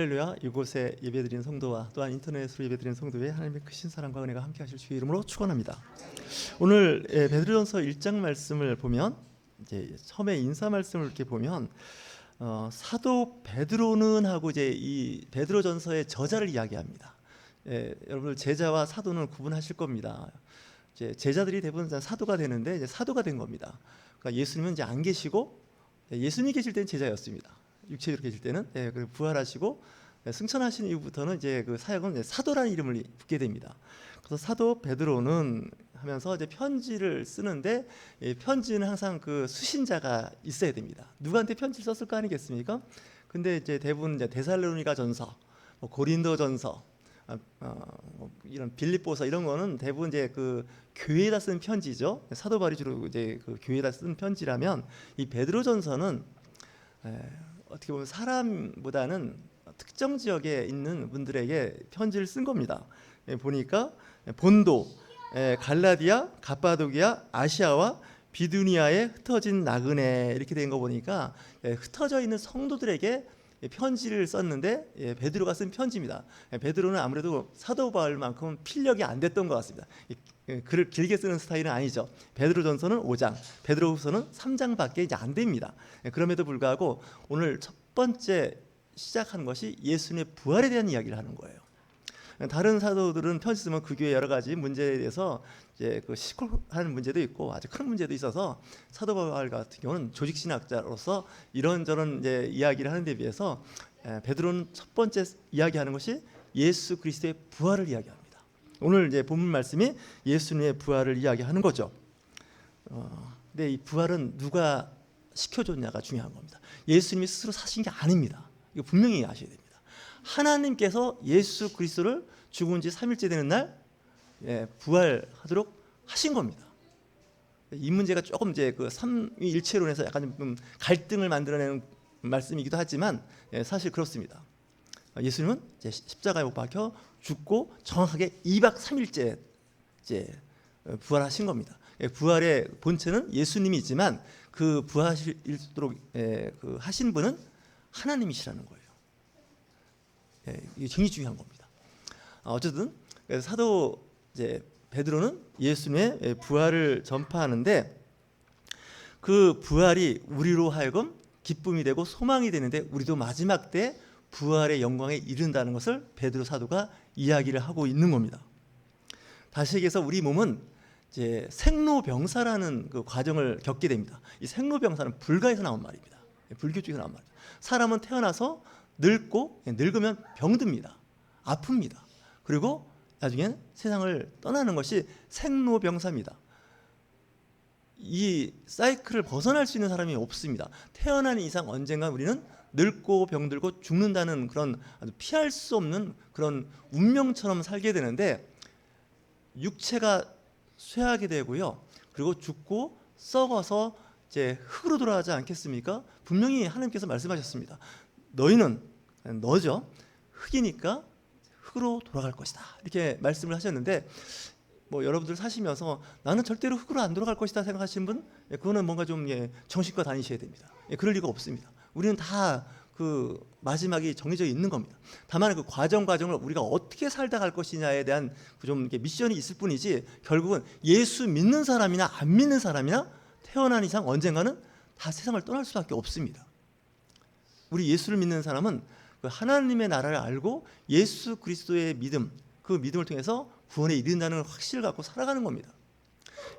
할렐루야. 이곳에 예배드리는 성도와 또한 인터넷으로 예배드리는 성도의 하나님의 크신 사랑과 은혜가 함께 하실 주의 이름으로 축원합니다. 오늘 베드로전서 1장 말씀을 보면 이제 처음에 인사 말씀을 이렇게 보면 사도 베드로는 하고 이제 이 베드로전서의 저자를 이야기합니다. 여러분들 제자와 사도는 구분하실 겁니다. 이제 제자들이 대부분 사도가 되는데 이제 사도가 된 겁니다. 그러니까 예수님은 이제 안 계시고 예수님이 계실 때는 제자였습니다. 육체적으로 계실 때는 부활하시고 승천하신 이후부터는 이제 그 사역은 이제 사도라는 이름을 붙게 됩니다. 그래서 사도 베드로는 하면서 이제 편지를 쓰는데 편지는 항상 그 수신자가 있어야 됩니다. 누구한테 편지를 썼을 거 아니겠습니까? 근데 이제 대부분 이제 데살로니가 전서, 고린도 전서, 이런 빌립보서 이런 거는 대부분 이제 그 교회에다 쓴 편지죠. 사도 바울이 주로 이제 그 교회에다 쓴 편지라면 이 베드로전서는 어떻게 보면 사람보다는 특정 지역에 있는 분들에게 편지를 쓴 겁니다. 보니까 본도, 갈라디아, 가파도기아, 아시아와 비두니아에 흩어진 나그네 이렇게 된 거 보니까 흩어져 있는 성도들에게 편지를 썼는데 베드로가 쓴 편지입니다. 베드로는 아무래도 사도 바울만큼 필력이 안 됐던 것 같습니다. 글을 길게 쓰는 스타일은 아니죠. 베드로전서는 5장, 베드로후서는 3장밖에 이제 안 됩니다. 그럼에도 불구하고 오늘 첫 번째 시작하는 것이 예수님의 부활에 대한 이야기를 하는 거예요. 다른 사도들은 편지 쓰면 그 교회 여러 가지 문제에 대해서 이제 그 시콜하는 문제도 있고 아주 큰 문제도 있어서 사도 바울 같은 경우는 조직 신학자로서 이런저런 이제 이야기를 하는 데 비해서 베드로는 첫 번째 이야기하는 것이 예수 그리스도의 부활을 이야기합니다. 오늘 이제 본문 말씀이 예수님의 부활을 이야기하는 거죠. 근데 이 부활은 누가 시켜줬냐가 중요한 겁니다. 예수님이 스스로 사신 게 아닙니다. 이거 분명히 아셔야 됩니다. 하나님께서 예수 그리스도를 죽은 지 3일째 되는 날 부활하도록 하신 겁니다. 이 문제가 조금 이제 그 삼위일체론에서 약간 좀 갈등을 만들어내는 말씀이기도 하지만 사실 그렇습니다. 예수님은 이제 십자가에 못 박혀 죽고 정확하게 2박 3일째 이제 부활하신 겁니다. 부활의 본체는 예수님이지만 그 부활하시도록 그 하신 분은 하나님이시라는 거예요. 이게 굉장히 중요한 겁니다. 어쨌든 사도 이제 베드로는 예수님의 부활을 전파하는데 그 부활이 우리로 하여금 기쁨이 되고 소망이 되는데 우리도 마지막 때 부활의 영광에 이른다는 것을 베드로 사도가 이야기를 하고 있는 겁니다. 다시 얘기해서 우리 몸은 이제 생로병사라는 그 과정을 겪게 됩니다. 이 생로병사는 불가에서 나온 말입니다. 불교 쪽에서 나온 말입니다. 사람은 태어나서 늙고 늙으면 병듭니다. 아픕니다. 그리고 나중엔 세상을 떠나는 것이 생로병사입니다. 이 사이클을 벗어날 수 있는 사람이 없습니다. 태어나는 이상 언젠가 우리는 늙고 병들고 죽는다는 그런 아주 피할 수 없는 그런 운명처럼 살게 되는데 육체가 쇠하게 되고요. 그리고 죽고 썩어서 이제 흙으로 돌아가지 않겠습니까? 분명히 하나님께서 말씀하셨습니다. 너죠. 흙이니까 흙으로 돌아갈 것이다. 이렇게 말씀을 하셨는데 뭐 여러분들 사시면서 나는 절대로 흙으로 안 돌아갈 것이다 생각하시는 분, 그거는 뭔가 좀 정신과 다니셔야 됩니다. 그럴 리가 없습니다. 우리는 다 그 마지막이 정해져 있는 겁니다. 다만 그 과정을 우리가 어떻게 살다 갈 것이냐에 대한 좀 미션이 있을 뿐이지 결국은 예수 믿는 사람이나 안 믿는 사람이나 태어난 이상 언젠가는 다 세상을 떠날 수밖에 없습니다. 우리 예수를 믿는 사람은 그 하나님의 나라를 알고 예수 그리스도의 믿음, 그 믿음을 통해서 구원에 이른다는 확신을 갖고 살아가는 겁니다.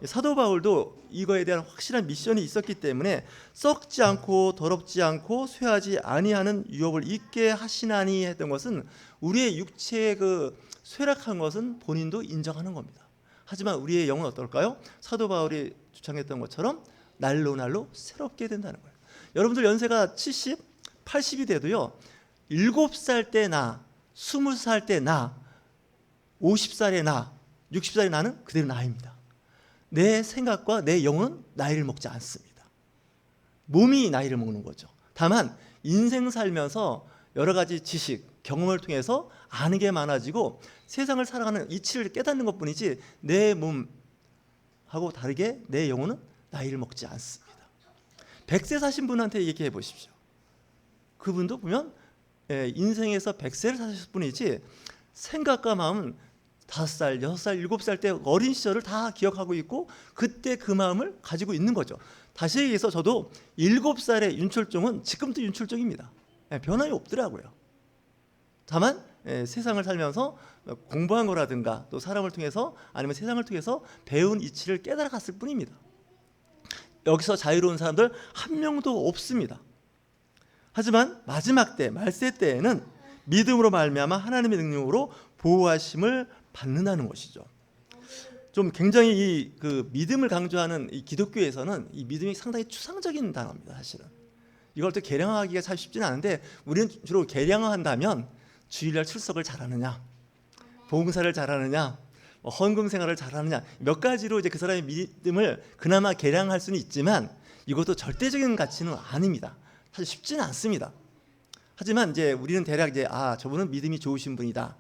사도 바울도 이거에 대한 확실한 미션이 있었기 때문에 썩지 않고 더럽지 않고 쇠하지 아니하는 유업을 잊게 하시나니 했던 것은 우리의 육체의 그 쇠락한 것은 본인도 인정하는 겁니다. 하지만 우리의 영은 어떨까요? 사도 바울이 주창했던 것처럼 날로 날로 새롭게 된다는 거예요. 여러분들 연세가 70, 80이 돼도요 7살 때 나, 20살 때 나, 50살의 나, 60살의 나는 그대로 나입니다. 내 생각과 내 영은 나이를 먹지 않습니다. 몸이 나이를 먹는 거죠. 다만 인생 살면서 여러 가지 지식, 경험을 통해서 아는 게 많아지고 세상을 살아가는 이치를 깨닫는 것뿐이지 내 몸하고 다르게 내 영혼은 나이를 먹지 않습니다. 100세 사신 분한테 얘기해 보십시오. 그분도 보면 인생에서 100세를 사셨을 뿐이지 생각과 마음은 5살, 6살, 7살 때 어린 시절을 다 기억하고 있고 그때 그 마음을 가지고 있는 거죠. 다시 얘기해서 저도 7살의 윤철종은 지금도 윤철종입니다. 변함이 없더라고요. 다만 세상을 살면서 공부한 거라든가 또 사람을 통해서 아니면 세상을 통해서 배운 이치를 깨달아갔을 뿐입니다. 여기서 자유로운 사람들 한 명도 없습니다. 하지만 마지막 때 말세 때에는 믿음으로 말미암아 하나님의 능력으로 보호하심을 받는다는 것이죠. 좀 굉장히 그 믿음을 강조하는 이 기독교에서는 이 믿음이 상당히 추상적인 단어입니다. 사실은 이걸 또 계량하기가 참 쉽지는 않은데 우리는 주로 계량화한다면 주일날 출석을 잘하느냐, 봉사를 잘하느냐, 헌금 생활을 잘하느냐 몇 가지로 이제 그 사람의 믿음을 그나마 계량할 수는 있지만 이것도 절대적인 가치는 아닙니다. 사실 쉽지는 않습니다. 하지만 이제 우리는 대략 이제 저분은 믿음이 좋으신 분이다.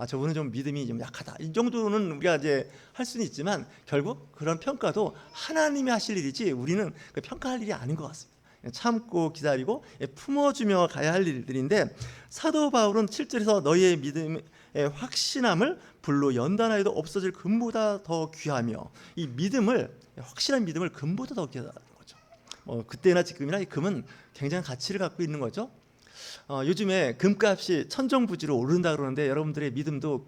저분은 좀 믿음이 좀 약하다. 이 정도는 우리가 이제 할 수는 있지만 결국 그런 평가도 하나님이 하실 일이지 우리는 그 평가할 일이 아닌 것 같습니다. 참고 기다리고 품어주며 가야 할 일들인데 사도 바울은 7절에서 너희의 믿음의 확신함을 불로 연단하여도 없어질 금보다 더 귀하며 이 믿음을 확실한 믿음을 금보다 더 귀하다는 거죠. 그때나 지금이나 이 금은 굉장한 가치를 갖고 있는 거죠. 요즘에 금값이 천정부지로 오른다 그러는데 여러분들의 믿음도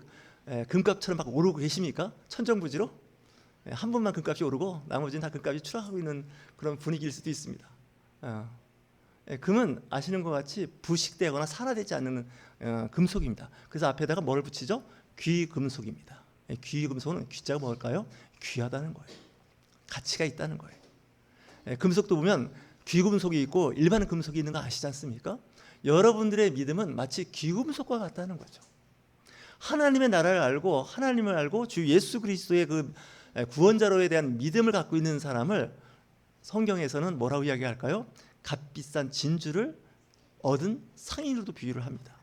금값처럼 막 오르고 계십니까? 천정부지로? 한 번만 금값이 오르고 나머지는 다 금값이 추락하고 있는 그런 분위기일 수도 있습니다. 금은 아시는 것 같이 부식되거나 산화되지 않는 금속입니다. 그래서 앞에다가 뭐를 붙이죠? 귀금속입니다. 귀금속은 귀자가 뭘까요? 귀하다는 거예요. 가치가 있다는 거예요. 금속도 보면 귀금속이 있고 일반 금속이 있는 거 아시지 않습니까? 여러분들의 믿음은 마치 귀금속과 같다는 거죠. 하나님의 나라를 알고 하나님을 알고 주 예수 그리스도의 그 구원자로에 대한 믿음을 갖고 있는 사람을 성경에서는 뭐라고 이야기할까요? 값비싼 진주를 얻은 상인으로도 비유를 합니다.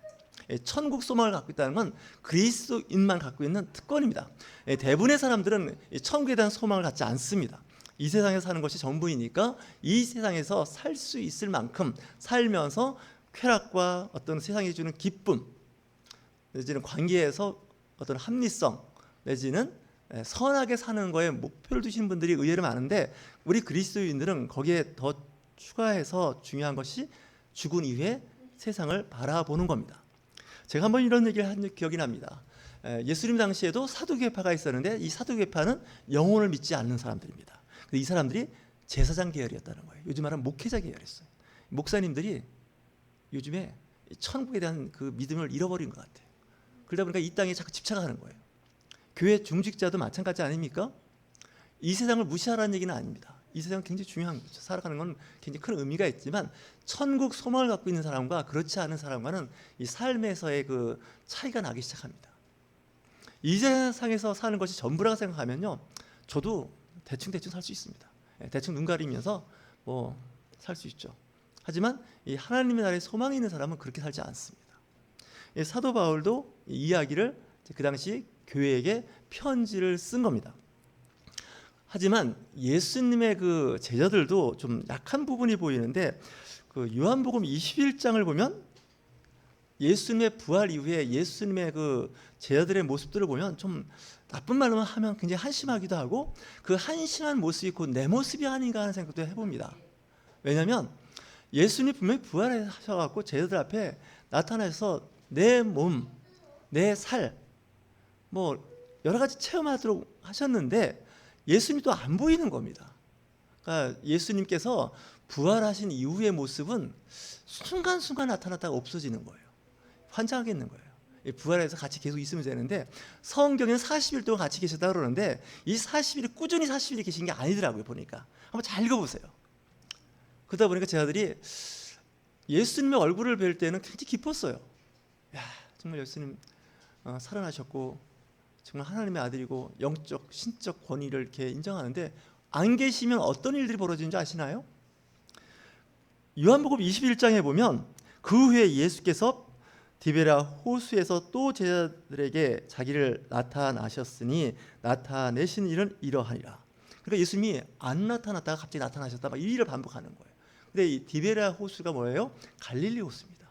천국 소망을 갖고 있다는 건 그리스도인만 갖고 있는 특권입니다. 대부분의 사람들은 천국에 대한 소망을 갖지 않습니다. 이 세상에서 사는 것이 전부이니까 이 세상에서 살 수 있을 만큼 살면서 쾌락과 어떤 세상이 주는 기쁨 내지는 관계에서 어떤 합리성 내지는 선하게 사는 거에 목표를 두시는 분들이 의외로 많은데 우리 그리스도인들은 거기에 더 추가해서 중요한 것이 죽은 이후에 세상을 바라보는 겁니다. 제가 한번 이런 얘기를 한 기억이 납니다. 예수님 당시에도 사두개파가 있었는데 이 사두개파는 영혼을 믿지 않는 사람들입니다. 이 사람들이 제사장 계열이었다는 거예요. 요즘 말하면 목회자 계열이었어요. 목사님들이 요즘에 천국에 대한 그 믿음을 잃어버린 것 같아요. 그러다 보니까 이 땅에 자꾸 집착하는 거예요. 교회 중직자도 마찬가지 아닙니까? 이 세상을 무시하라는 얘기는 아닙니다. 이 세상은 굉장히 중요한 거죠. 살아가는 건 굉장히 큰 의미가 있지만 천국 소망을 갖고 있는 사람과 그렇지 않은 사람과는 이 삶에서의 그 차이가 나기 시작합니다. 이 세상에서 사는 것이 전부라고 생각하면요, 저도 대충 살 수 있습니다. 대충 눈 가리면서 살 수 있죠. 하지만 이 하나님의 나라에 소망이 있는 사람은 그렇게 살지 않습니다. 사도 바울도 이 이야기를 그 당시 교회에게 편지를 쓴 겁니다. 하지만 예수님의 그 제자들도 좀 약한 부분이 보이는데 그 요한복음 21장을 보면 예수님의 부활 이후에 예수님의 그 제자들의 모습들을 보면 좀 나쁜 말로 하면 굉장히 한심하기도 하고 그 한심한 모습이 곧 내 모습이 아닌가 하는 생각도 해봅니다. 왜냐하면 예수님이 분명히 부활하셔갖고 제자들 앞에 나타나서 내 몸, 내 살, 여러 가지 체험하도록 하셨는데 예수님이 또 안 보이는 겁니다. 그러니까 예수님께서 부활하신 이후의 모습은 순간순간 나타났다가 없어지는 거예요. 환장하겠는 거예요. 부활해서 같이 계속 있으면 되는데 성경에는 40일 동안 같이 계셨다고 그러는데 이 40일이 꾸준히 40일이 계신 게 아니더라고요. 보니까 한번 잘 읽어보세요. 그러다 보니까 제자들이 예수님의 얼굴을 뵐 때는 굉장히 기뻤어요. 야, 정말 예수님 살아나셨고 정말 하나님의 아들이고 영적 신적 권위를 이렇게 인정하는데 안 계시면 어떤 일들이 벌어지는지 아시나요? 요한복음 21장에 보면 그 후에 예수께서 디베랴 호수에서 또 제자들에게 자기를 나타나셨으니 나타내신 일은 이러하니라. 그러니까 예수님이 안 나타났다가 갑자기 나타나셨다 이 일을 반복하는 거예요. 근데 이 디베랴 호수가 뭐예요? 갈릴리 호수입니다.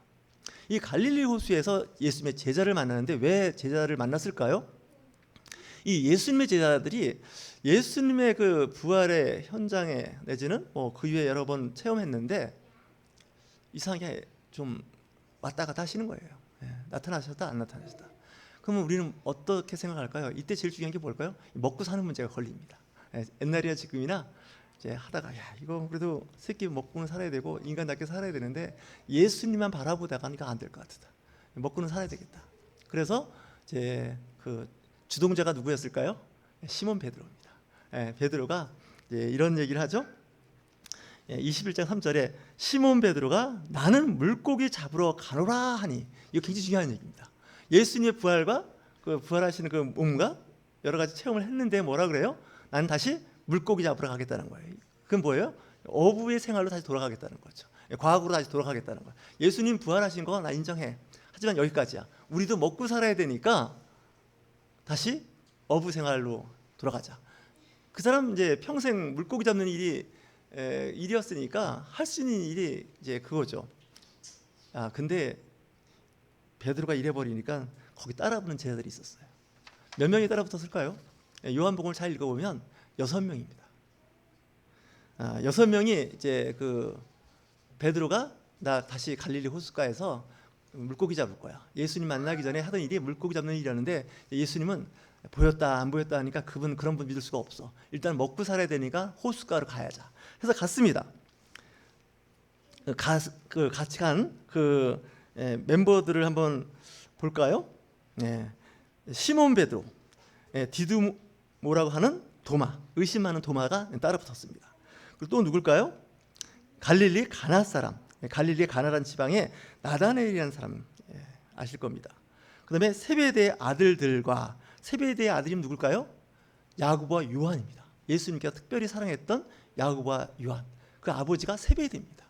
이 갈릴리 호수에서 예수님의 제자를 만나는데 왜 제자를 만났을까요? 이 예수님의 제자들이 예수님의 그 부활의 현장에 내지는 그 이후에 여러 번 체험했는데 이상하게 좀 왔다 갔다 하시는 거예요. 나타나셨다 안 나타나셨다. 그러면 우리는 어떻게 생각할까요? 이때 제일 중요한 게 뭘까요? 먹고 사는 문제가 걸립니다. 옛날이나 지금이나 이제 하다가 이거 그래도 새끼 먹고는 살아야 되고 인간답게 살아야 되는데 예수님만 바라보다가 안 될 것 같다. 먹고는 살아야 되겠다. 그래서 이제 그 주동자가 누구였을까요? 시몬 베드로입니다. 베드로가 이제 이런 얘기를 하죠. 21장 3절에 시몬 베드로가 나는 물고기 잡으러 가노라 하니, 이거 굉장히 중요한 얘기입니다. 예수님의 부활과 그 부활하시는 그 몸과 여러 가지 체험을 했는데 뭐라 그래요? 나는 다시 물고기 잡으러 가겠다는 거예요. 그건 뭐예요? 어부의 생활로 다시 돌아가겠다는 거죠. 과학으로 다시 돌아가겠다는 거예요. 예수님 부활하신 거 나 인정해. 하지만 여기까지야. 우리도 먹고 살아야 되니까 다시 어부 생활로 돌아가자. 그 사람 이제 평생 물고기 잡는 일이었으니까 할 수 있는 일이 이제 그거죠. 근데 베드로가 이래 버리니까 거기 따라붙는 제자들이 있었어요. 몇 명이 따라붙었을까요? 요한복음을 잘 읽어보면 6명입니다. 6명이 이제 그 베드로가 나 다시 갈릴리 호숫가에서 물고기 잡을 거야. 예수님 만나기 전에 하던 일이 물고기 잡는 일이라는데 예수님은 보였다 안 보였다 하니까 그분 그런 분 믿을 수가 없어. 일단 먹고 살아야 되니까 호숫가로 가야자. 그래서 갔습니다. 같이 간 그 멤버들을 한번 볼까요? 시몬 베드로, 디두모라고 하는 도마, 의심하는 도마가 따라 붙었습니다. 그리고 또 누굴까요? 갈릴리 가나 사람, 갈릴리 가나라는 지방에 나다나엘이라는 사람 아실 겁니다. 그다음에 세베대의 아들들과 세베대의 아들이 누굴까요? 야고보와 요한입니다. 예수님께서 특별히 사랑했던 야고보와 요한, 그 아버지가 세베대입니다.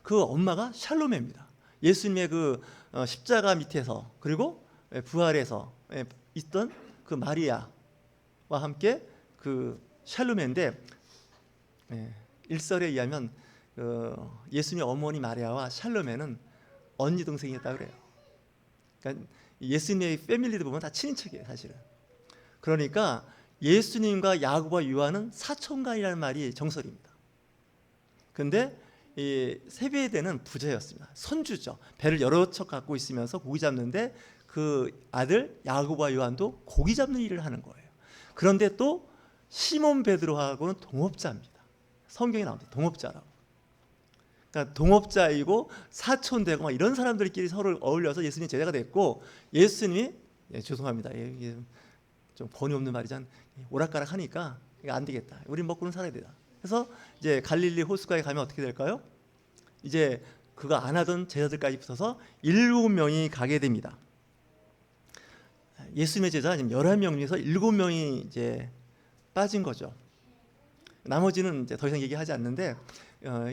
그 엄마가 샬로메입니다. 예수님의 그 십자가 밑에서 그리고 부활에서 있던 그 마리아와 함께 그 샬로메인데, 일설에 의하면 예수님의 어머니 마리아와 샬로메는 언니 동생이었다 그래요. 그러니까 예수님의 패밀리들 보면 다 친인척이에요, 사실은. 그러니까 예수님과 야고보와 요한은 사촌간이라는 말이 정설입니다. 근데 이 세베대는 부자였습니다. 선주죠. 배를 여러 척 갖고 있으면서 고기 잡는데 그 아들 야고보와 요한도 고기 잡는 일을 하는 거예요. 그런데 또 시몬 베드로하고는 동업자입니다. 성경에 나옵니다. 동업자라고. 그러니까 동업자이고 사촌되고 막 이런 사람들끼리 서로 어울려서 예수님 제자가 됐고, 예수님이 죄송합니다. 이게 좀 번이 없는 말이잖아. 오락가락 하니까 이거 안 되겠다. 우린 먹고는 살아야 되다. 그래서 이제 갈릴리 호숫가에 가면 어떻게 될까요? 이제 그거 안 하던 제자들까지 붙어서 7명이 가게 됩니다. 예수님의 제자 지금 11명 중에서 7명이 이제 빠진 거죠. 나머지는 이제 더 이상 얘기하지 않는데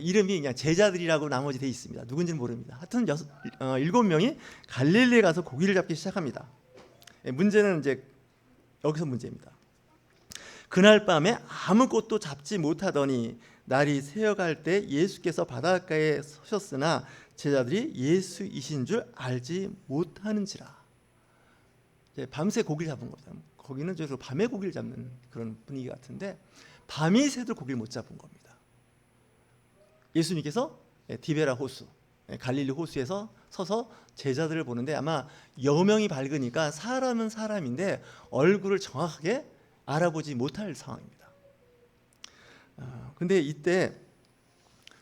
이름이 그냥 제자들이라고 나머지 돼 있습니다. 누군지는 모릅니다. 하여튼 7명이 갈릴리에 가서 고기를 잡기 시작합니다. 문제는 이제 여기서 문제입니다. 그날 밤에 아무것도 잡지 못하더니 날이 새어갈 때 예수께서 바닷가에 서셨으나 제자들이 예수이신 줄 알지 못하는지라. 밤새 고기를 잡은 거죠. 거기는 저기서 밤에 고기를 잡는 그런 분위기 같은데 밤이 새도 고기를 못 잡은 겁니다. 예수님께서 디베라 호수, 갈릴리 호수에서 서서 제자들을 보는데 아마 여명이 밝으니까 사람은 사람인데 얼굴을 정확하게 알아보지 못할 상황입니다. 근데 이때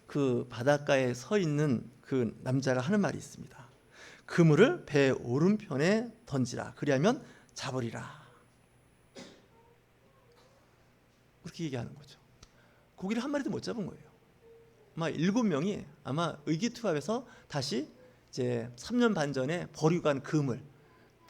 그 바닷가에 서 있는 그 남자가 하는 말이 있습니다. 그물을 배 오른편에 던지라. 그리하면 잡으리라. 그렇게 얘기하는 거죠. 고기를 한 마리도 못 잡은 거예요. 아마 7명이 아마 의기투합해서 다시 이제 3년 반 전에 버리고 간 그물,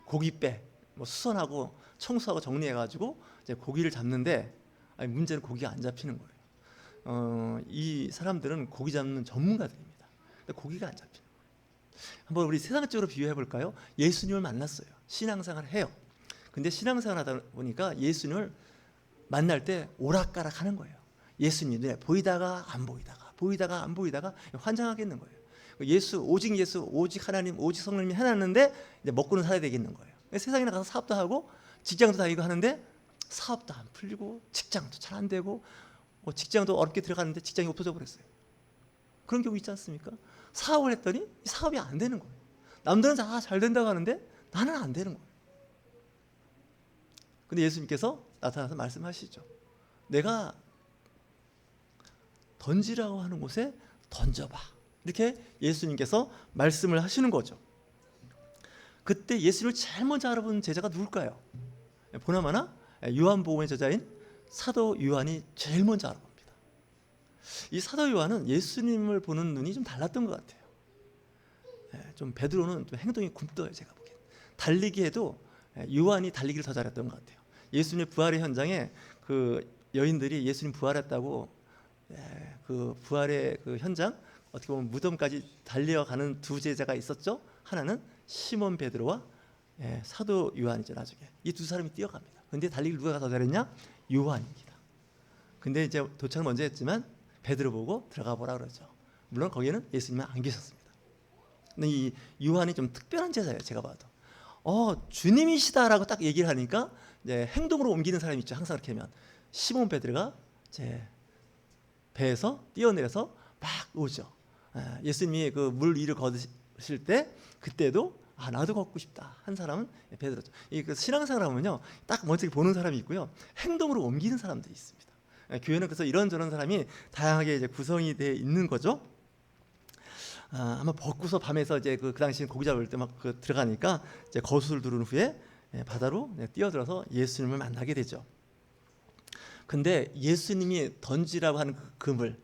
고깃배 수선하고 청소하고 정리해가지고 이제 고기를 잡는데 문제는 고기가 안 잡히는 거예요. 이 사람들은 고기 잡는 전문가들입니다. 근데 고기가 안 잡히는 거예요. 한번 우리 세상적으로 비유해 볼까요? 예수님을 만났어요. 신앙생활을 해요. 근데 신앙생활 하다 보니까 예수님을 만날 때 오락가락 하는 거예요. 예수님 눈에 보이다가 안 보이다가 보이다가 안 보이다가 환장하겠는 거예요. 예수, 오직 하나님, 오직 성령님이 해놨는데 이제 먹고는 살아야 되겠는 거예요. 세상에 나가서 사업도 하고 직장도 다니고 하는데 사업도 안 풀리고 직장도 잘 안 되고 직장도 어렵게 들어갔는데 직장이 없어져 버렸어요. 그런 경우 있지 않습니까? 사업을 했더니 사업이 안 되는 거예요. 남들은 다 잘 된다고 하는데 나는 안 되는 거예요. 근데 예수님께서 나타나서 말씀하시죠. 내가 던지라고 하는 곳에 던져봐. 이렇게 예수님께서 말씀을 하시는 거죠. 그때 예수님을 제일 먼저 알아본 제자가 누굴까요? 보나마나 요한복음의 저자인 사도 요한이 제일 먼저 알아봅니다. 이 사도 요한은 예수님을 보는 눈이 좀 달랐던 것 같아요. 좀 베드로는 좀 행동이 굼떠요. 제가 보기엔 달리기 해도 요한이 달리기를 더 잘했던 것 같아요. 예수님의 부활의 현장에 그 여인들이 예수님 부활했다고 그 부활의 그 현장 어떻게 보면 무덤까지 달려가는 두 제자가 있었죠. 하나는 시몬 베드로와 사도 요한이죠. 나중에 이 두 사람이 뛰어갑니다. 근데 달리기를 누가 더 잘했냐? 요한입니다. 근데 이제 도착을 먼저 했지만 베드로 보고 들어가 보라 그러죠. 물론 거기에는 예수님은 안 계셨습니다. 근데 이 요한이 좀 특별한 제자예요. 제가 봐도 주님이시다라고 딱 얘기를 하니까 이제 행동으로 옮기는 사람이 있죠. 항상 그렇게 하면 시몬 베드로가 제 배에서 뛰어내려서 막 오죠. 예수님이 그 물 위를 걷으실 때 그때도 나도 걷고 싶다 한 사람은 베드로죠. 이 신앙생활 하면요 딱 먼저 보는 사람이 있고요 행동으로 옮기는 사람들이 있습니다. 교회는 그래서 이런저런 사람이 다양하게 이제 구성이 되어 있는 거죠. 아마 벗고서 밤에서 이제 그 당시 고기 잡을 때 막 들어가니까 이제 거수를 두른 후에 바다로 뛰어들어서 예수님을 만나게 되죠. 근데 예수님이 던지라고 하는 그 그물,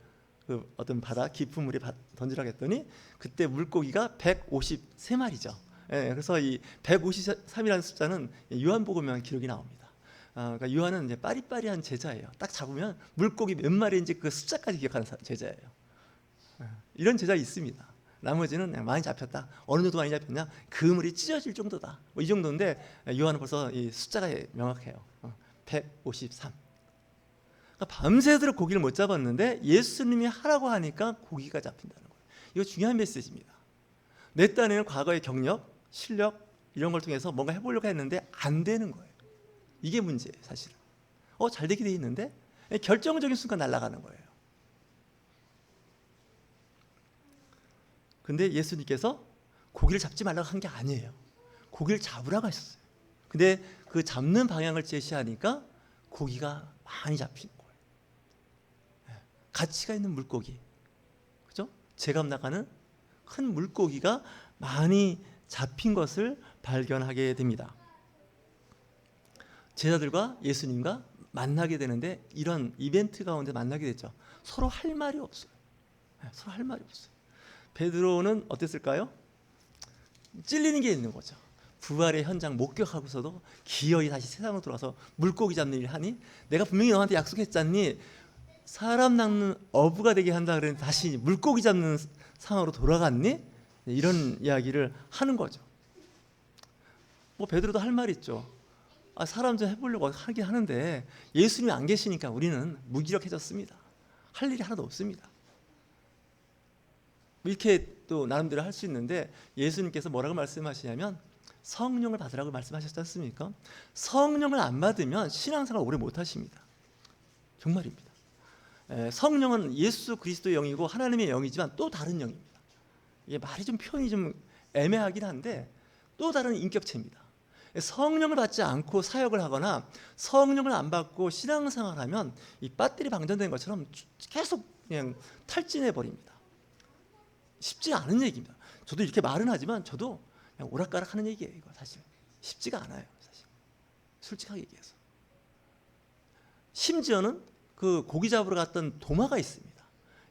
그 어떤 바다 깊은 물에 던지라고 했더니 그때 물고기가 153마리죠. 그래서 이 153이라는 숫자는 요한복음에만 기록이 나옵니다. 그러니까 요한은 이제 빠리빠리한 제자예요. 딱 잡으면 물고기 몇 마리인지 그 숫자까지 기억하는 제자예요. 이런 제자 있습니다. 나머지는 그냥 많이 잡혔다. 어느 정도 많이 잡혔냐? 그물이 찢어질 정도다. 이 정도인데 요한은 벌써 이 숫자가 명확해요. 153. 그러니까 밤새도록 고기를 못 잡았는데 예수님이 하라고 하니까 고기가 잡힌다는 거예요. 이거 중요한 메시지입니다. 내 딴에는 과거의 경력, 실력 이런 걸 통해서 뭔가 해보려고 했는데 안 되는 거예요. 이게 문제예요. 사실은 잘 되게 돼 있는데 결정적인 순간 날아가는 거예요. 근데 예수님께서 고기를 잡지 말라고 한 게 아니에요. 고기를 잡으라고 하셨어요. 근데 그 잡는 방향을 제시하니까 고기가 많이 잡힌 거예요. 가치가 있는 물고기, 그죠? 제값 나가는 큰 물고기가 많이 잡힌 것을 발견하게 됩니다. 제자들과 예수님과 만나게 되는데 이런 이벤트 가운데 만나게 됐죠. 서로 할 말이 없어요. 서로 할 말이 없어요. 베드로는 어땠을까요? 찔리는 게 있는 거죠. 부활의 현장 목격하고서도 기어이 다시 세상으로 들어와서 물고기 잡는 일을 하니 내가 분명히 너한테 약속했잖니 사람 낚는 어부가 되게 한다 그랬는데 다시 물고기 잡는 상황으로 돌아갔니? 이런 이야기를 하는 거죠. 베드로도 할 말이 있죠. 사람 좀 해보려고 하긴 하는데 예수님이 안 계시니까 우리는 무기력해졌습니다. 할 일이 하나도 없습니다. 이렇게 또 나름대로 할 수 있는데 예수님께서 뭐라고 말씀하시냐면 성령을 받으라고 말씀하셨지 않습니까? 성령을 안 받으면 신앙생활 오래 못 하십니다. 정말입니다. 성령은 예수 그리스도의 영이고 하나님의 영이지만 또 다른 영입니다. 이게 말이 좀 표현이 좀 애매하긴 한데 또 다른 인격체입니다. 성령을 받지 않고 사역을 하거나 성령을 안 받고 신앙생활을 하면 이 배터리 방전된 것처럼 계속 그냥 탈진해 버립니다. 쉽지 않은 얘기입니다. 저도 이렇게 말은 하지만 저도 그냥 오락가락 하는 얘기예요. 이거 사실 쉽지가 않아요. 사실 솔직하게 얘기해서. 심지어는 그 고기 잡으러 갔던 도마가 있습니다.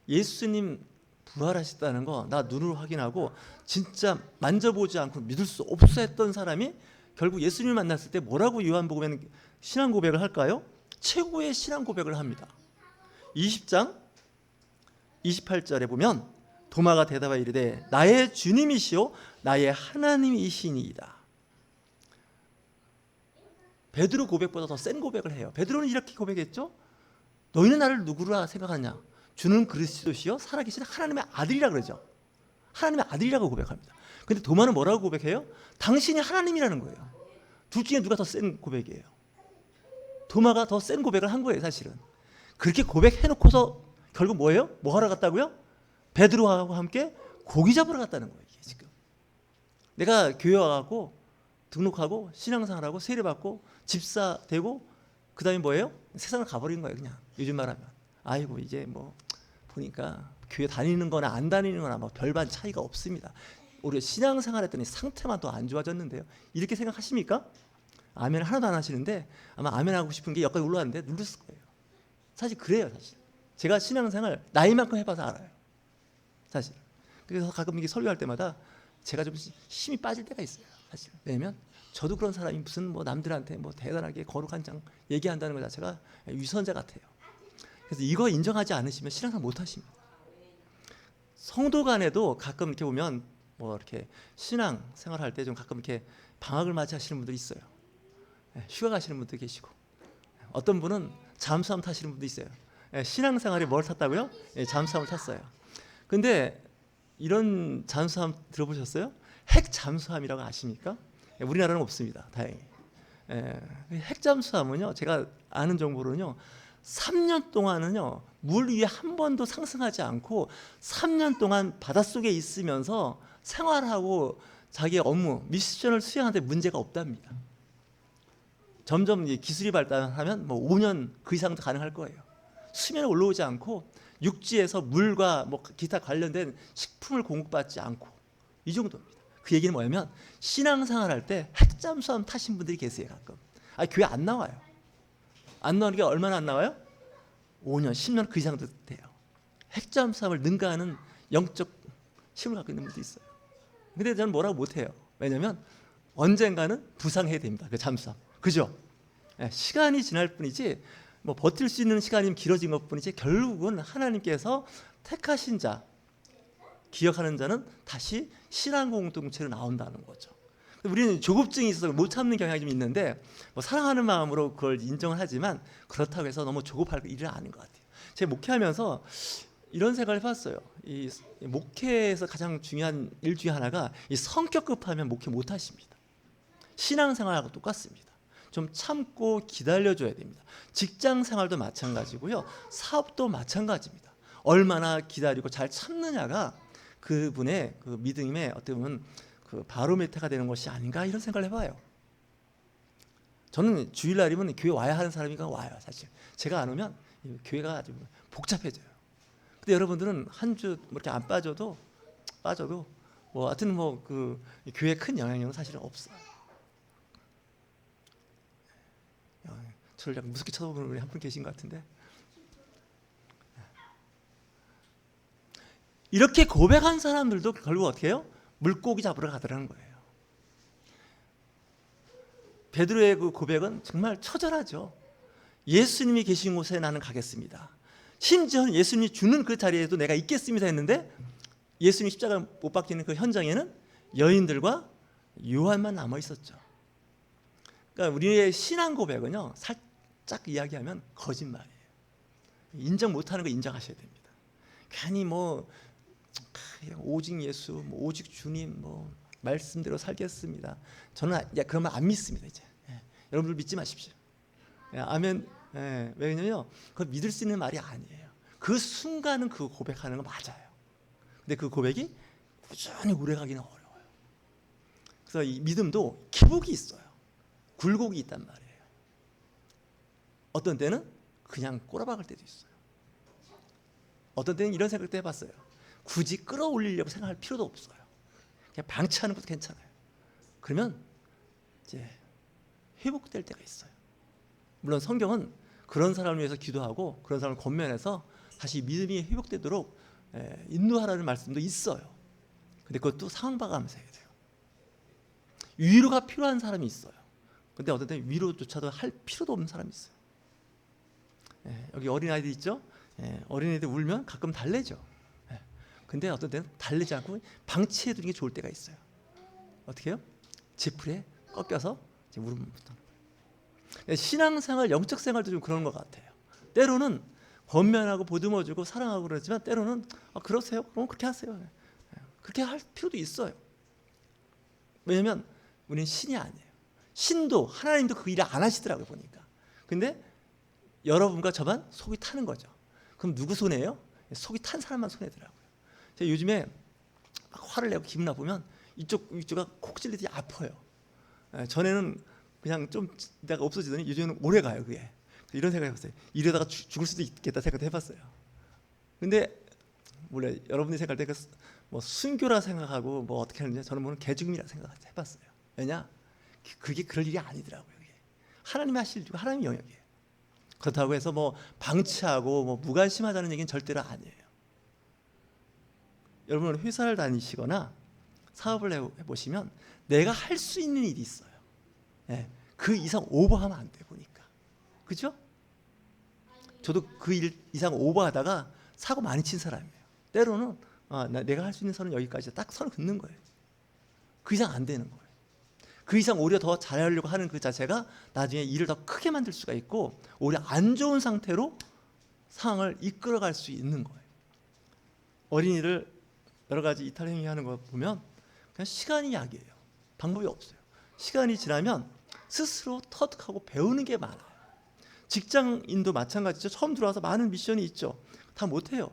예수님 부활하셨다는 거 나 눈으로 확인하고 진짜 만져보지 않고 믿을 수 없어 했던 사람이 결국 예수님을 만났을 때 뭐라고 요한복음에는 신앙 고백을 할까요? 최고의 신앙 고백을 합니다. 20장 28절에 보면 도마가 대답하여 이르되 나의 주님이시오 나의 하나님이시니이다. 베드로 고백보다 더 센 고백을 해요. 베드로는 이렇게 고백했죠. 너희는 나를 누구라 생각하냐? 주는 그리스도시요 살아계신 하나님의 아들이라 그러죠. 하나님의 아들이라고 고백합니다. 근데 도마는 뭐라고 고백해요? 당신이 하나님이라는 거예요. 둘 중에 누가 더 센 고백이에요? 도마가 더 센 고백을 한 거예요, 사실은. 그렇게 고백해놓고서 결국 뭐예요? 뭐 하러 갔다고요? 베드로하고 함께 고기 잡으러 갔다는 거예요. 이게 지금 내가 교회 와갖고 등록하고 신앙생활하고 세례받고 집사 되고 그 다음에 뭐예요? 세상을 가버린 거예요. 그냥 요즘 말하면 아이고 이제 뭐 보니까 교회 다니는 거나 안 다니는 거나 뭐 별반 차이가 없습니다. 우리가 신앙생활 했더니 상태만 더 안 좋아졌는데요. 이렇게 생각하십니까? 아멘 하나도 안 하시는데 아마 아멘 하고 싶은 게 여기까지 올라왔는데 눌렀을 거예요. 사실 그래요. 사실 제가 신앙생활 나이만큼 해봐서 알아요. 사실 그래서 가끔 이게 설교할 때마다 제가 좀 힘이 빠질 때가 있어요. 사실 왜냐면 저도 그런 사람이 무슨 뭐 남들한테 뭐 대단하게 거룩한 장 얘기한다는 것 자체가 위선자 같아요. 그래서 이거 인정하지 않으시면 신앙생활 못 하십니다. 성도 간에도 가끔 이렇게 보면 뭐 이렇게 신앙생활 할 때 좀 가끔 이렇게 방학을 맞이하시는 분들이 있어요. 휴가 가시는 분도 계시고 어떤 분은 잠수함 타시는 분도 있어요. 신앙생활에 뭘 탔다고요? 잠수함을 탔어요. 근데 이런 잠수함 들어보셨어요? 핵 잠수함이라고 아십니까? 우리나라는 없습니다. 다행히. 핵 잠수함은요, 제가 아는 정보로는요, 3년 동안은요 물 위에 한 번도 상승하지 않고 3년 동안 바닷속에 있으면서 생활하고 자기의 업무, 미션을 수행하는데 문제가 없답니다. 점점 기술이 발달하면 뭐 5년 그 이상도 가능할 거예요. 수면에 올라오지 않고 육지에서 물과 뭐 기타 관련된 식품을 공급받지 않고 이 정도입니다. 그 얘기는 뭐냐면 신앙생활 할 때 핵잠수함 타신 분들이 계세요. 가끔 교회 안 나와요. 안 나오는 게 얼마나 안 나와요? 5년, 10년 그 이상도 돼요. 핵잠수함을 능가하는 영적 힘을 갖고 있는 분도 있어요. 근데 저는 뭐라고 못해요. 왜냐하면 언젠가는 부상해야 됩니다. 그 잠수함. 그죠? 시간이 지날 뿐이지 뭐 버틸 수 있는 시간이 길어진 것뿐이지 결국은 하나님께서 택하신 자, 기억하는 자는 다시 신앙 공동체로 나온다는 거죠. 우리는 조급증이 있어서 못 참는 경향이 좀 있는데 뭐 사랑하는 마음으로 그걸 인정을 하지만 그렇다고 해서 너무 조급할 일은 아닌 것 같아요. 제가 목회하면서 이런 생각을 해봤어요. 이 목회에서 가장 중요한 일 중에 하나가 이 성격 급하면 목회 못 하십니다. 신앙생활하고 똑같습니다. 좀 참고 기다려줘야 됩니다. 직장 생활도 마찬가지고요. 사업도 마찬가지입니다. 얼마나 기다리고 잘 참느냐가 그분의 그 믿음의 어떻게 보면 그 바로메타가 되는 것이 아닌가 이런 생각을 해봐요. 저는 주일날이면 교회 와야 하는 사람이니까 와요. 사실 제가 안 오면 교회가 아주 복잡해져요. 근데 여러분들은 한 주 이렇게 안 빠져도 뭐 하여튼 뭐 그 교회에 큰 영향력은 사실은 없어요. 저를 약간 무섭게 쳐다보는 분이 한 분 계신 것 같은데 이렇게 고백한 사람들도 결국 어떻게 해요? 물고기 잡으러 가더라는 거예요. 베드로의 그 고백은 정말 처절하죠. 예수님이 계신 곳에 나는 가겠습니다. 심지어 예수님이 주는 그 자리에도 내가 있겠습니다 했는데 예수님 십자가 못 박히는 그 현장에는 여인들과 요한만 남아 있었죠. 그러니까 우리의 신앙 고백은요 살짝 이야기하면 거짓말이에요. 인정 못하는 거 인정하셔야 됩니다. 괜히 뭐 오직 예수, 뭐 오직 주님, 뭐 말씀대로 살겠습니다. 저는 그러면 안 믿습니다. 이제 여러분들 믿지 마십시오. 아멘. 왜냐면요, 그걸 믿을 수 있는 말이 아니에요. 그 순간은 그 고백하는 거 맞아요. 근데 그 고백이 꾸준히 오래가기는 어려워요. 그래서 이 믿음도 기복이 있어요. 굴곡이 있단 말이에요. 어떤 때는 그냥 꼬라박을 때도 있어요. 어떤 때는 이런 생각도 해봤어요. 굳이 끌어올리려고 생각할 필요도 없어요. 그냥 방치하는 것도 괜찮아요. 그러면 이제 회복될 때가 있어요. 물론 성경은 그런 사람을 위해서 기도하고 그런 사람을 권면해서 다시 믿음이 회복되도록 인도하라는 말씀도 있어요. 근데 그것도 상황 봐가면서 해야 돼요. 위로가 필요한 사람이 있어요. 근데 어떤 때 위로조차도 할 필요도 없는 사람이 있어요. 여기 어린아이들 있죠? 어린애들 울면 가끔 달래죠. 근데 어떤 때는 달래지 않고 방치해 두는 게 좋을 때가 있어요. 어떻게 해요? 지풀에 꺾여서 울음을 못하는 거예요. 신앙생활, 영적 생활도 좀 그런 것 같아요. 때로는 권면하고 보듬어주고 사랑하고 그러지만 때로는 그러세요? 그럼 그렇게 하세요. 그렇게 할 필요도 있어요. 왜냐하면 우리는 신이 아니에요. 신도 하나님도 그 일을 안 하시더라고요 보니까. 근데 여러분과 저만 속이 타는 거죠. 그럼 누구 손해예요? 속이 탄 사람만 손해더라고요. 제가 요즘에 막 화를 내고 기분 나쁘면 이쪽가 콕 찔리듯이 아파요. 전에는 그냥 좀 내가 없어지더니 요즘은 오래 가요 그게. 이런 생각 해봤어요. 이러다가 죽을 수도 있겠다 생각도 해봤어요. 근데 몰라요. 여러분이 생각할 때 뭐 순교라 생각하고 뭐 어떻게 하는지 저는 뭐는 개죽음이라 생각해봤어요. 왜냐? 그게 그럴 일이 아니더라고요. 그게. 하나님이 하실 일, 하나님 영역이에요. 그렇다고 해서 뭐 방치하고 뭐 무관심하다는 얘기는 절대로 아니에요. 여러분 회사를 다니시거나 사업을 해보시면 내가 할 수 있는 일이 있어요. 예, 그 이상 오버하면 안 돼 보니까. 그죠? 저도 그 일 이상 오버하다가 사고 많이 친 사람이에요. 때로는 내가 할 수 있는 선은 여기까지 딱 선을 긋는 거예요. 그 이상 안 되는 거예요. 그 이상 오히려 더 잘하려고 하는 그 자체가 나중에 일을 더 크게 만들 수가 있고 오히려 안 좋은 상태로 상황을 이끌어갈 수 있는 거예요. 어린이를 여러 가지 이탈 행위하는 거 보면 그냥 시간이 약이에요. 방법이 없어요. 시간이 지나면 스스로 터득하고 배우는 게 많아요. 직장인도 마찬가지죠. 처음 들어와서 많은 미션이 있죠. 다 못해요.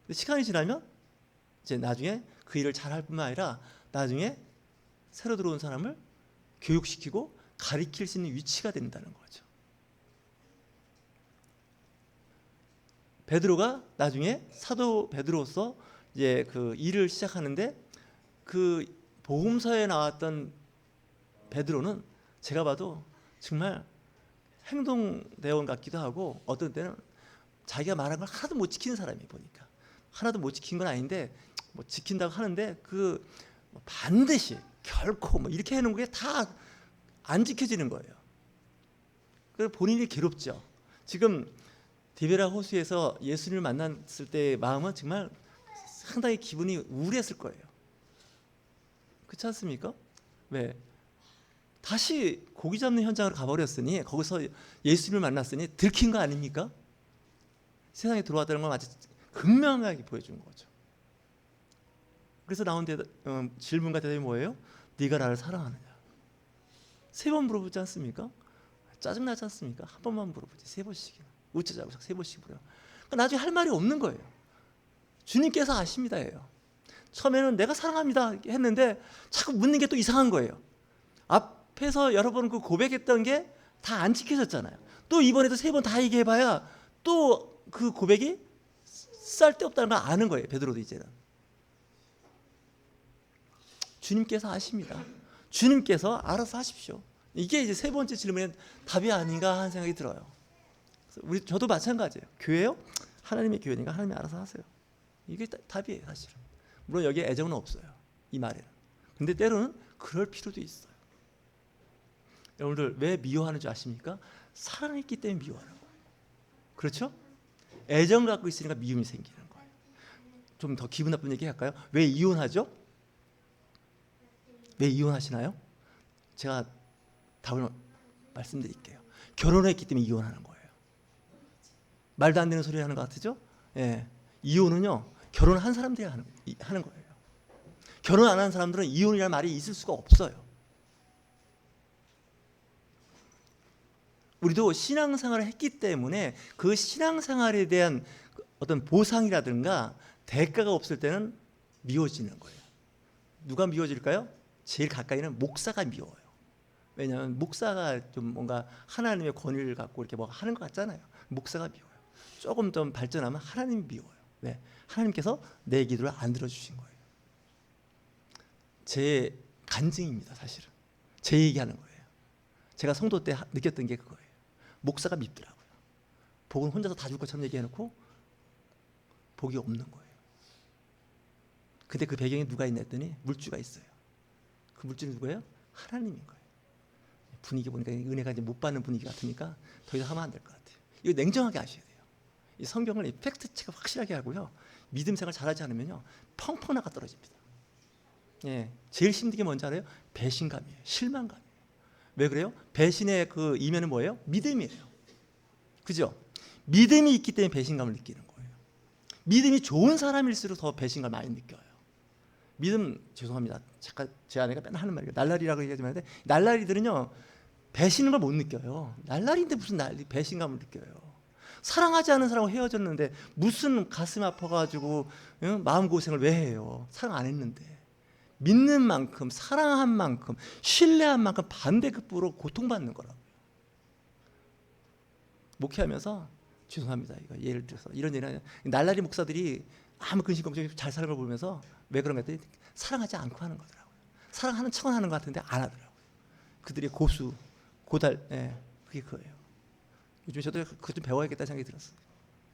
근데 시간이 지나면 이제 나중에 그 일을 잘할 뿐만 아니라 나중에 새로 들어온 사람을 교육시키고 가리킬 수 있는 위치가 된다는 거죠. 베드로가 나중에 사도 베드로로서 이제 그 일을 시작하는데 그 복음서에 나왔던 베드로는 제가 봐도 정말 행동대원 같기도 하고 어떤 때는 자기가 말한 걸 하나도 못 지키는 사람이 보니까 하나도 못 지킨 건 아닌데 뭐 지킨다고 하는데 그 반드시 결코 뭐 이렇게 해놓은 게 다 안 지켜지는 거예요. 그래서 본인이 괴롭죠. 지금 디베라 호수에서 예수님을 만났을 때의 마음은 정말 상당히 기분이 우울했을 거예요. 그렇지 않습니까? 왜? 다시 고기 잡는 현장으로 가버렸으니 거기서 예수님을 만났으니 들킨 거 아닙니까? 세상에 들어왔다는 걸 아주 극명하게 보여준 거죠. 그래서 나온 질문과 대답이 뭐예요? 네가 나를 사랑하느냐? 3번 물어보지 않습니까? 짜증나지 않습니까? 한 번만 물어보지 3번씩이나 어쩌자고 3번씩 물어요. 그러니까 나중에 할 말이 없는 거예요. 주님께서 아십니다예요. 처음에는 내가 사랑합니다 했는데 자꾸 묻는 게 또 이상한 거예요. 앞에서 여러 번 그 고백했던 게 다 안 지켜졌잖아요. 또 이번에도 3번 다 얘기해봐야 또 그 고백이 쓸데없다는 걸 아는 거예요. 베드로도 이제는. 주님께서 아십니다. 주님께서 알아서 하십시오. 이게 이제 3번째 질문의 답이 아닌가 하는 생각이 들어요. 저도 마찬가지예요. 교회요? 하나님의 교회니까 하나님이 알아서 하세요. 이게 답이에요, 사실은. 물론 여기에 애정은 없어요. 이 말에는. 근데 때로는 그럴 필요도 있어요. 여러분들 왜 미워하는 줄 아십니까? 사랑했기 때문에 미워하는 거예요. 그렇죠? 애정 갖고 있으니까 미움이 생기는 거예요. 좀 더 기분 나쁜 얘기 할까요? 왜 이혼하죠? 왜 이혼하시나요? 제가 답을 말씀드릴게요. 결혼했기 때문에 이혼하는 거예요. 말도 안 되는 소리 하는 것 같으죠? 예. 이혼은요 결혼한 사람들이 하는 거예요. 결혼 안 하는 사람들은 이혼이라는 말이 있을 수가 없어요. 우리도 신앙생활을 했기 때문에 그 신앙생활에 대한 어떤 보상이라든가 대가가 없을 때는 미워지는 거예요. 누가 미워질까요? 제일 가까이는 목사가 미워요. 왜냐하면 목사가 좀 뭔가 하나님의 권위를 갖고 이렇게 뭐 하는 것 같잖아요. 목사가 미워요. 조금 좀 발전하면 하나님이 미워요. 왜? 하나님께서 내 기도를 안 들어주신 거예요. 제 간증입니다. 사실은 제 얘기하는 거예요. 제가 성도 때 느꼈던 게 그거예요. 목사가 밉더라고요. 복은 혼자서 다 줄 것처럼 얘기해놓고 복이 없는 거예요. 근데 그 배경에 누가 있나 했더니 물주가 있어요. 그 물주는 누구예요? 하나님인 거예요. 분위기 보니까 은혜가 이제 못 받는 분위기 같으니까 더 이상 하면 안 될 것 같아요. 이거 냉정하게 아셔야 돼요. 이 성경을 팩트 체크 확실하게 하고요. 믿음 생활 잘하지 않으면요 펑펑 나가 떨어집니다. 예, 제일 힘든 게 뭔지 알아요? 배신감이에요. 실망감이에요. 왜 그래요? 배신의 그 이면은 뭐예요? 믿음이에요. 그죠? 믿음이 있기 때문에 배신감을 느끼는 거예요. 믿음이 좋은 사람일수록 더 배신감을 많이 느껴요. 믿음 죄송합니다. 잠깐 제 아내가 맨날 하는 말이에요. 날라리라고 얘기하지만 날라리들은요 배신을 못 느껴요. 날라리인데 무슨 배신감을 느껴요. 사랑하지 않은 사람하고 헤어졌는데 무슨 가슴 아파가지고 마음 고생을 왜 해요? 사랑 안 했는데. 믿는 만큼 사랑한 만큼 신뢰한 만큼 반대급부로 고통받는 거라고요. 목회하면서 죄송합니다. 이거 예를 들어서 이런 얘기는 날라리 목사들이 아무 근심 걱정 없이 잘 사는 걸 보면서 왜 그런가 했더니 사랑하지 않고 하는 거더라고요. 사랑하는 척은 하는 것 같은데 안 하더라고요. 그들의 고수 고달 그게 그거예요. 요즘 저도 그것 좀 배워야겠다 생각이 들었어요.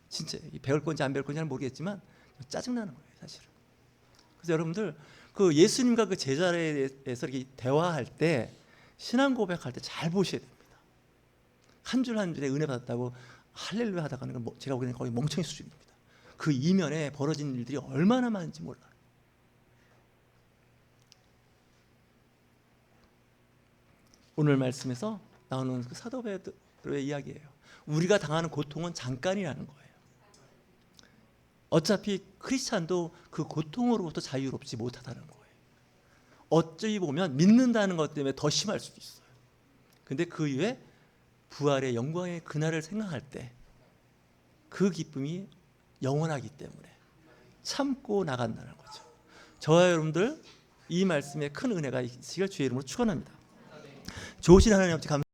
진짜 배울 건지 안 배울 건지는 모르겠지만 짜증나는 거예요, 사실은. 그래서 여러분들 그 예수님과 그 제자에 대해서 이렇게 대화할 때 신앙 고백할 때 잘 보셔야 됩니다. 한 줄 한 줄에 은혜 받았다고 할렐루야 하다가는 제가 보기에는 거의 멍청이 수준입니다. 그 이면에 벌어진 일들이 얼마나 많은지 몰라요. 오늘 말씀에서 나오는 그 사도 베드로의 이야기예요. 우리가 당하는 고통은 잠깐이라는 거예요. 어차피 크리스찬도 그 고통으로부터 자유롭지 못하다는 거예요. 어찌 보면 믿는다는 것 때문에 더 심할 수도 있어요. 근데 그 이후에 부활의 영광의 그날을 생각할 때 그 기쁨이 영원하기 때문에 참고 나간다는 거죠. 저와 여러분들 이 말씀에 큰 은혜가 있으시길 주의 이름으로 축원합니다. 좋으신 하나님 아버지 감사합니다.